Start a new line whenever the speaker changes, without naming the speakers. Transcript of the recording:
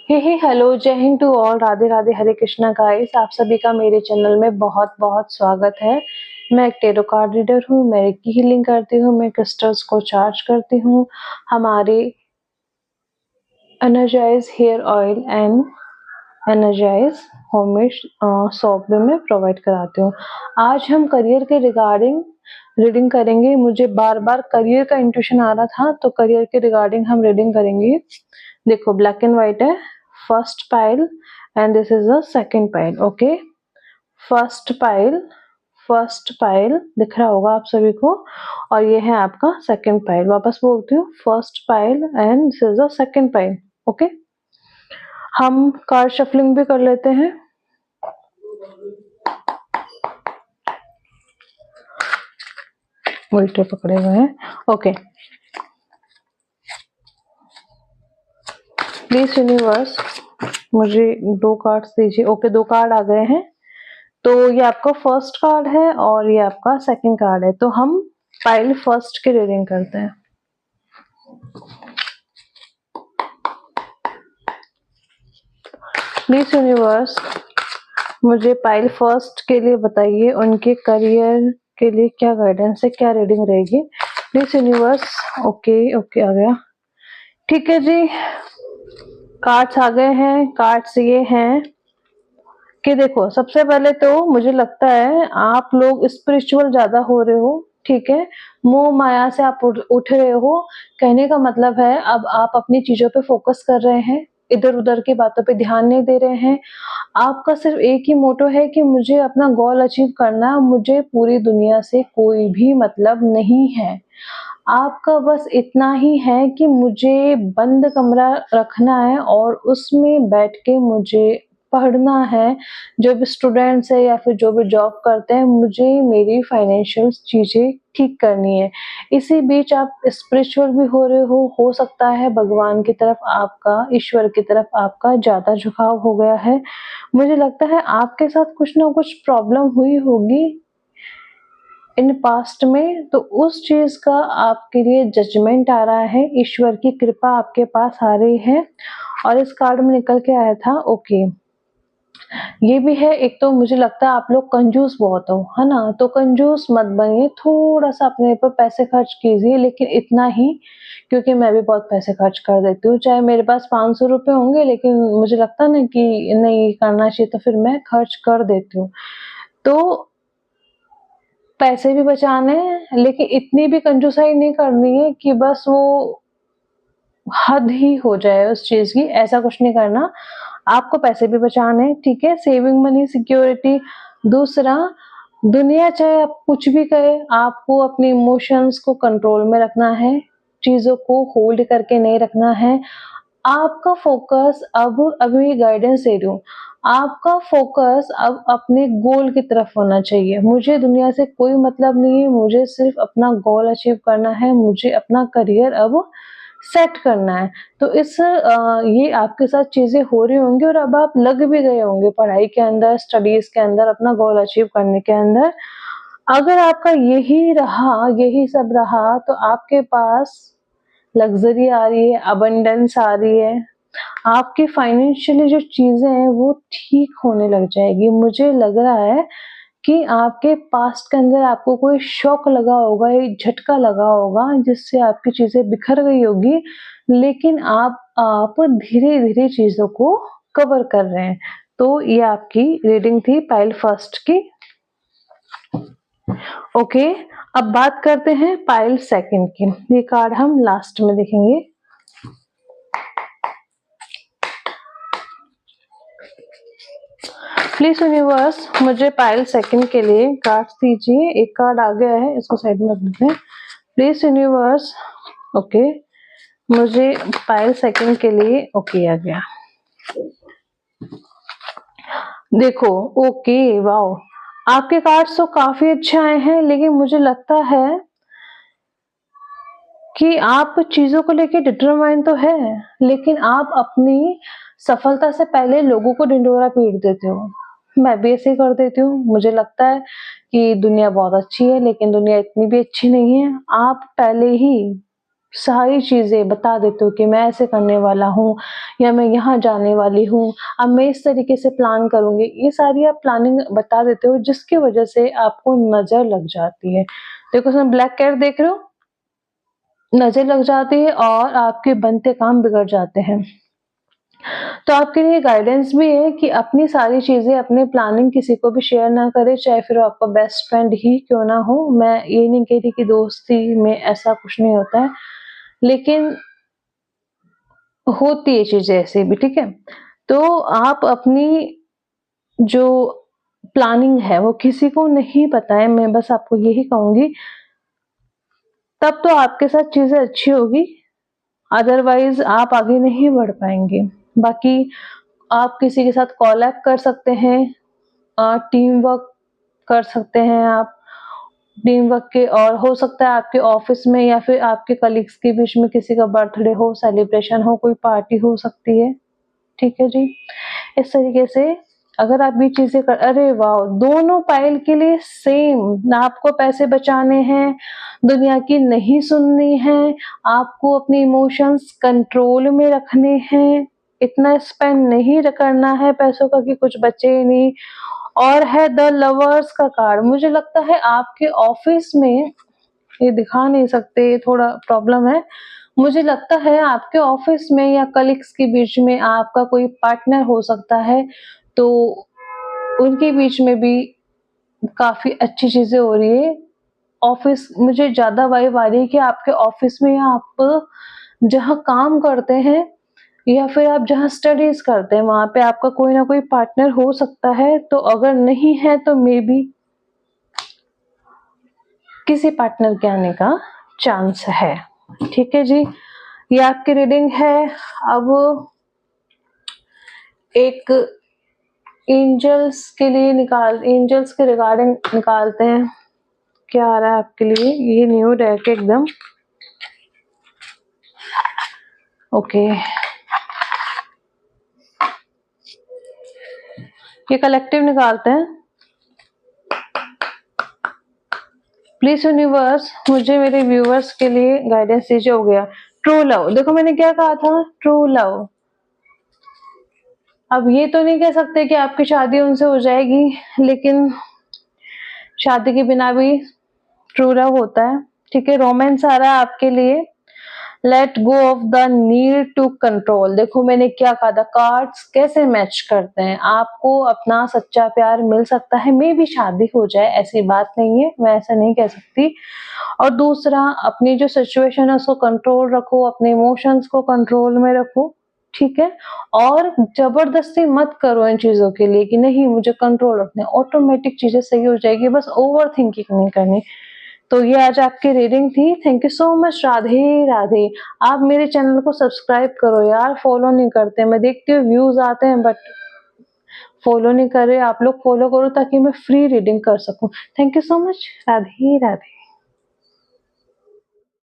हे hello, जय हिंद to all, Radhe Radhe, Hare Krishna guys. आप सभी का मेरे चैनल में बहुत बहुत स्वागत है। मैं एक टेरो कार्ड रीडर हूँ, मैं रेकी हीलिंग करती हूँ, मैं क्रिस्टल्स को चार्ज करती हूँ। हमारे energise hair oil and energise homemade soap भी मैं प्रोवाइड कराती हूँ। आज हम करियर के रिगार्डिंग रीडिंग करेंगे। मुझे बार बार करियर का इंट्यूशन आ रहा था, तो करियर के रिगार्डिंग हम रीडिंग करेंगे। देखो, ब्लैक एंड व्हाइट है, first pile and this is the second pile. Okay, first pile दिख रहा होगा आप सभी को, और ये है आपका सेकंड पाइल। वापस बोलती हूँ, first pile and this is the second pile. Okay, हम कार्ड शफलिंग भी कर लेते हैं। उल्टे पकड़े हुए हैं। ओके, प्लीज यूनिवर्स मुझे 2 कार्ड्स दीजिए। ओके, 2 कार्ड आ गए हैं। तो ये आपका फर्स्ट कार्ड है और ये आपका सेकंड कार्ड है। तो हम पाइल फर्स्ट की रीडिंग करते हैं। प्लीज यूनिवर्स मुझे पाइल फर्स्ट के लिए बताइए, उनके करियर के लिए क्या गाइडेंस है, क्या रीडिंग रहेगी। Please universe. ओके ओके, आ गया। ठीक है जी, कार्ड्स आ गए हैं। कार्ड्स ये हैं कि देखो, सबसे पहले तो मुझे लगता है आप लोग स्पिरिचुअल ज्यादा हो रहे हो। ठीक है, मोह माया से आप उठ रहे हो। कहने का मतलब है अब आप अपनी चीजों पे फोकस कर रहे हैं, इधर उधर की बातों पे ध्यान नहीं दे रहे हैं। आपका सिर्फ एक ही मोटो है कि मुझे अपना गोल अचीव करना है, मुझे पूरी दुनिया से कोई भी मतलब नहीं है। आपका बस इतना ही है कि मुझे बंद कमरा रखना है और उसमें बैठ के मुझे पढ़ना है। जो भी स्टूडेंट्स है या फिर जो भी जॉब करते हैं, मुझे मेरी फाइनेंशियल चीजें ठीक करनी है। इसी बीच आप स्पिरिचुअल भी हो रहे हो सकता है भगवान की तरफ आपका, ईश्वर की तरफ आपका ज्यादा झुकाव हो गया है। मुझे लगता है आपके साथ कुछ ना कुछ प्रॉब्लम हुई होगी इन पास्ट में, तो उस चीज का आपके लिए जजमेंट आ रहा है। ईश्वर की कृपा आपके पास आ रही है। और इस कार्ड में निकल के आया था, ओके, ये भी है। एक तो मुझे लगता है आप लोग कंजूस बहुत हो, है ना। तो कंजूस मत बनिए, थोड़ा सा अपने पर पैसे खर्च कीजिए, लेकिन इतना ही, क्योंकि मैं भी बहुत पैसे खर्च कर देती हूँ। चाहे मेरे पास 500 रुपए होंगे, लेकिन मुझे लगता ना कि नहीं करना चाहिए, तो फिर मैं खर्च कर देती हूँ। तो पैसे भी बचाने हैं, लेकिन इतनी भी कंजूसाई नहीं करनी है कि बस वो हद ही हो जाए उस चीज की। ऐसा कुछ नहीं करना। आपको पैसे भी बचाने हैं, ठीक है। Saving money, security. दूसरा, दुनिया चाहे आप कुछ भी कहे, आपको अपने इमोशंस को कंट्रोल में रखना है, चीजों को होल्ड करके नहीं रखना है। आपका फोकस अब, अभी गाइडेंस दे रही हूँ, आपका फोकस अब अपने गोल की तरफ होना चाहिए। मुझे दुनिया से कोई मतलब नहीं है, मुझे सिर्फ अपना गोल अचीव करना है, मुझे अपना करियर अब सेट करना है। तो ये आपके साथ चीजें हो रही होंगी और अब आप लग भी गए होंगे पढ़ाई के अंदर, स्टडीज के अंदर, अपना गोल अचीव करने के अंदर। अगर आपका यही सब रहा, तो आपके पास लग्जरी आ रही है, अबंडेंस आ रही है, आपकी फाइनेंशियली जो चीजें हैं वो ठीक होने लग जाएगी। मुझे लग रहा है कि आपके पास्ट के अंदर आपको कोई शॉक लगा होगा, एक झटका लगा होगा, जिससे आपकी चीजें बिखर गई होगी, लेकिन आप धीरे धीरे चीजों को कवर कर रहे हैं। तो ये आपकी रीडिंग थी पाइल फर्स्ट की। ओके, अब बात करते हैं पाइल सेकंड की। ये कार्ड हम लास्ट में देखेंगे। प्लीज यूनिवर्स मुझे पाइल सेकंड के लिए कार्ड्स दीजिए। एक कार्ड आ गया है, इसको साइड में रख देते हैं। प्लीज यूनिवर्स, ओके, मुझे पाइल सेकंड के लिए, ओके, आ गया। देखो, ओके, वाओ, आपके कार्ड्स तो काफी अच्छे आए हैं, लेकिन मुझे लगता है कि आप चीजों को लेके डिटरमाइन तो है, लेकिन आप अपनी सफलता से पहले लोगों को ढिंढोरा पीट देते हो। मैं भी ऐसे ही कर देती हूँ। मुझे लगता है कि दुनिया बहुत अच्छी है, लेकिन दुनिया इतनी भी अच्छी नहीं है। आप पहले ही सारी चीजें बता देते हो कि मैं ऐसे करने वाला हूँ या मैं यहाँ जाने वाली हूँ, अब मैं इस तरीके से प्लान करूंगी, ये सारी आप प्लानिंग बता देते हो जिसकी वजह से आपको नजर लग जाती है। देखो उसमें ब्लैक कैट देख रहे हो, नजर लग जाती है और आपके बनते काम बिगड़ जाते हैं। तो आपके लिए गाइडेंस भी है कि अपनी सारी चीजें, अपनी प्लानिंग किसी को भी शेयर ना करें, चाहे फिर वो आपका बेस्ट फ्रेंड ही क्यों ना हो। मैं ये नहीं कह रही कि दोस्ती में ऐसा कुछ नहीं होता है, लेकिन होती है चीजें ऐसे भी, ठीक है। तो आप अपनी जो प्लानिंग है वो किसी को नहीं बताएं, मैं बस आपको यही कहूंगी, तब तो आपके साथ चीजें अच्छी होगी, अदरवाइज आप आगे नहीं बढ़ पाएंगे। बाकी आप किसी के साथ कॉलैब कर सकते हैं, टीम वर्क कर सकते हैं आप, टीम वर्क के, और हो सकता है आपके ऑफिस में या फिर आपके कलीग्स के बीच में किसी का बर्थडे हो, सेलिब्रेशन हो, कोई पार्टी हो सकती है, ठीक है जी। इस तरीके से अगर आप ये चीजें कर, अरे वाह, दोनों पाइल के लिए सेम ना, आपको पैसे बचाने हैं, दुनिया की नहीं सुननी है, आपको अपने इमोशंस कंट्रोल में रखने हैं, इतना स्पेंड नहीं करना है पैसों का कि कुछ बचे ही नहीं, और है द लवर्स का कार्ड। मुझे लगता है आपके ऑफिस में, ये दिखा नहीं सकते, थोड़ा प्रॉब्लम है, मुझे लगता है आपके ऑफिस में या कलीग्स के बीच में आपका कोई पार्टनर हो सकता है, तो उनके बीच में भी काफी अच्छी चीजें हो रही है। ऑफिस, मुझे ज्यादा वाइब आ रही है कि आपके ऑफिस में या आप जहाँ काम करते हैं या फिर आप जहाँ स्टडीज करते हैं वहां पे आपका कोई ना कोई पार्टनर हो सकता है। तो अगर नहीं है तो मे बी किसी पार्टनर के आने का चांस है, ठीक है जी। ये आपकी रीडिंग है। अब एक एंजल्स के लिए एंजल्स के रिगार्डिंग निकालते हैं, क्या आ रहा है आपके लिए। ये न्यू डेक एकदम ओके। ये कलेक्टिव निकालते हैं। प्लीज यूनिवर्स मुझे मेरे व्यूअर्स के लिए गाइडेंस दीजिए। हो गया ट्रू लव। देखो मैंने क्या कहा था, ट्रू लव। अब ये तो नहीं कह सकते कि आपकी शादी उनसे हो जाएगी, लेकिन शादी के बिना भी ट्रू लव होता है, ठीक है। रोमांस आ रहा है आपके लिए। Let go of the need to control. देखो मैंने क्या कहा था, कार्ड्स कैसे मैच करते हैं। आपको अपना सच्चा प्यार मिल सकता है, मे भी शादी हो जाए, ऐसी बात नहीं है, मैं ऐसा नहीं कह सकती। और दूसरा, अपनी जो सिचुएशन है उसको कंट्रोल रखो, अपने इमोशंस को कंट्रोल में रखो, ठीक है। और जबरदस्ती मत करो इन चीजों के लिए कि नहीं मुझे कंट्रोल रखना है, ऑटोमेटिक चीजें सही हो जाएगी, बस ओवर थिंकिंग नहीं करनी। तो ये आज आपकी रीडिंग थी। Thank you so much. Radhe Radhe. आप मेरे चैनल को सब्सक्राइब करो यार, फॉलो नहीं करते। मैं देखती हूँ व्यूज आते हैं बट फॉलो नहीं कर रहे। आप लोग फॉलो करो ताकि मैं फ्री रीडिंग कर सकूं। Thank you so much. Radhe Radhe.